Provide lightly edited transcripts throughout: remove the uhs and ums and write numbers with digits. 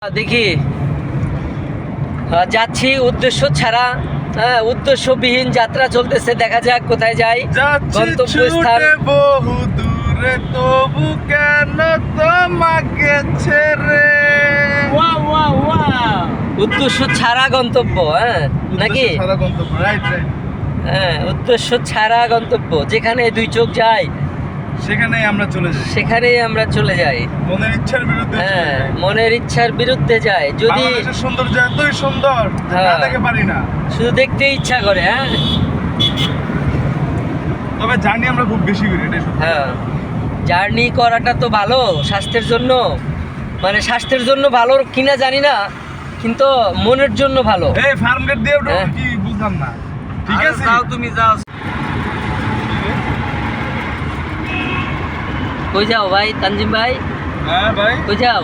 দেখি যাচ্ছি উদ্দেশ্য ছাড়া, উদ্দেশ্যবিহীন যাত্রা চলতেছে। দেখা যাক কোথায় যাই। গন্তব্যস্থান বহু দূরে, তবু কেন তোমাকে ছেড়ে। উদ্দেশ্য ছাড়া গন্তব্য, নাকি? হ্যাঁ, উদ্দেশ্য ছাড়া গন্তব্য। যেখানে দুই চোখ যায় সেখানেই আমরা চলে যাই। মনের ইচ্ছার বিরুদ্ধে। হ্যাঁ, মনের ইচ্ছার বিরুদ্ধে যায়। যদি সৌন্দর্য এতই সুন্দর, না দেখে পারি না, শুধু দেখতে ইচ্ছা করে। তবে জার্নি আমরা খুব বেশি করি, এটাই সত্যি। হ্যাঁ, জার্নি করাটা তো ভালো স্বাস্থ্যের জন্য। মানে স্বাস্থ্যের জন্য ভালো কিনা জানি না, কিন্তু মনের জন্য ভালো। এই ফার্ম গেট দিয়ে ওটা কি বুঝলাম না। ঠিক আছে, যাও, তুমি যাও। কই যাও ভাই, তানজিম ভাই? হ্যাঁ ভাই, কই যাও?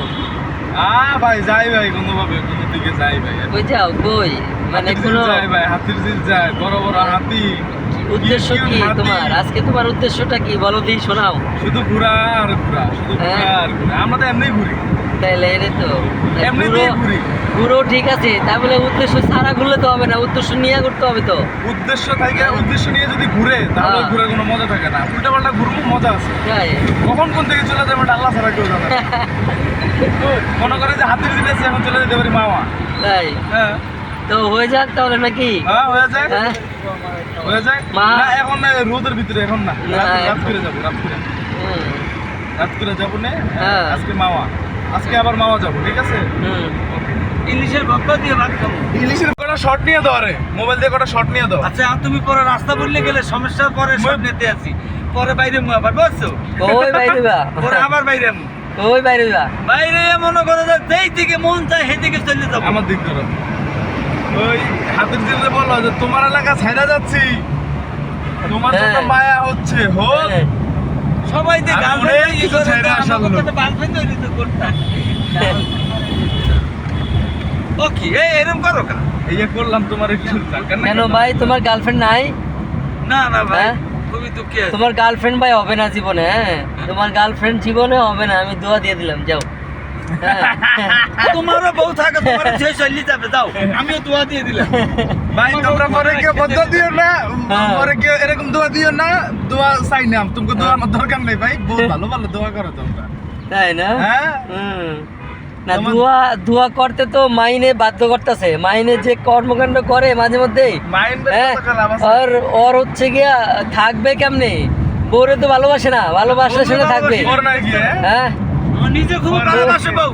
ভাই যাই ভাই, কোনো দিকে যাই ভাই। কই যাও? কই মানে কোনো যাই ভাই, হাতির জিল যায়, বড় বড় হাতি। উদ্দেশ্য কি তোমার? আজকে তোমার উদ্দেশ্যটা কি বলো দি, শোনাও। শুধু ঘোরা আর ঘোরা, শুধু ঘোরা আর ঘোরা। আমরা তো এমনি ঘুরি। তাইলে এর তো এমনিতেই ঘুরি। পুরো ঠিক আছে, তাই বলে উদ্দেশ্য ছাড়া ঘুরলে তো হবে না, উদ্দেশ্য নিয়ে ঘুরতে হবে তো। উদ্দেশ্য থাকে, উদ্দেশ্য নিয়ে যদি ঘুরে তাহলে ঘুরে কোনো মজা থাকে না। উল্টা পাল্টা ঘুরবো, মজা আছে। তাই কখন কোন থেকে চলে যাবে আল্লাহ ছাড়া কেউ জানে না। মনে করে যে হাতির দিন আছে, এখন চলে যেতে পারি মামা। তাই হ্যাঁ, তো হয়ে যাক তাহলে নাকি? হ্যাঁ হয়ে যাক, হ্যাঁ, হয়ে যাক। মা না এখন না, রোদের ভিতরে এখন না, রাত করে যাবো, রাত করে যাবো না। আজকে মামা, আজকে আবার মামা যাবো, ঠিক আছে? ইংলিশের ভাবটা দিয়ে ভাত খাবো। ইংলিশের কটা শর্ট নিয়ে দাও, রে মোবাইল দিয়ে কটা শর্ট নিয়ে দাও। আচ্ছা, তুমি পরে রাস্তা বললে গেলে সমস্যার পরে সব নিতে আছি, পরে বাইরে আবার বুঝছো? ওই বাইরে বা পরে আবার বাইরে ওই বাইরে বা বাইরে মনে করে যে যেই দিকে মন চায় সেই দিকে চলে যাবো। আমার দিক ধরো, ওই হাতের দিলে বলো যে তোমার এলাকা ছাইড়া যাচ্ছি, তোমার সাথে মায়া হচ্ছে হোক। সবাই যে গার্লফ্রেন্ড কিছু ছাইড়া আসা হলো, গার্লফ্রেন্ড হইলি তো করতে ওকে। এরকম করো কেন? এই করলাম তোমার একটু কেন ভাই, তোমার গার্লফ্রেন্ড নাই? না না ভাই, খুবই দুঃখী। তোমার গার্লফ্রেন্ড ভাই হবে না জীবনে। তোমার গার্লফ্রেন্ড জীবনে হবে না, আমি দোয়া দিয়ে দিলাম। যাও, তোমারও বউ থাকে, তোমার যে চলে যাবে, যাও, আমিও দোয়া দিয়ে দিলাম। ভাই তোমরা পরে কেউ বদ্ধ দিও না, পরে কেউ এরকম দোয়া দিও না। দোয়া চাই না, তোমাকে দোয়া আমার দরকার নেই ভাই। বহুত ভালো ভালো দোয়া করো তোমরা, তাই না? হ্যাঁ, না, দোয়া করতে তো মাইনে বাধ্য করতেছে। মাইনে যে কর্মকাণ্ড করে মাঝে মধ্যে, ওর হচ্ছে গিয়া থাকবে কেমনে? বউরে তো ভালোবাসে না, ভালোবাসলে সঙ্গে থাকবে। হ্যাঁ, নিজে খুব ভালোবাসে বউ,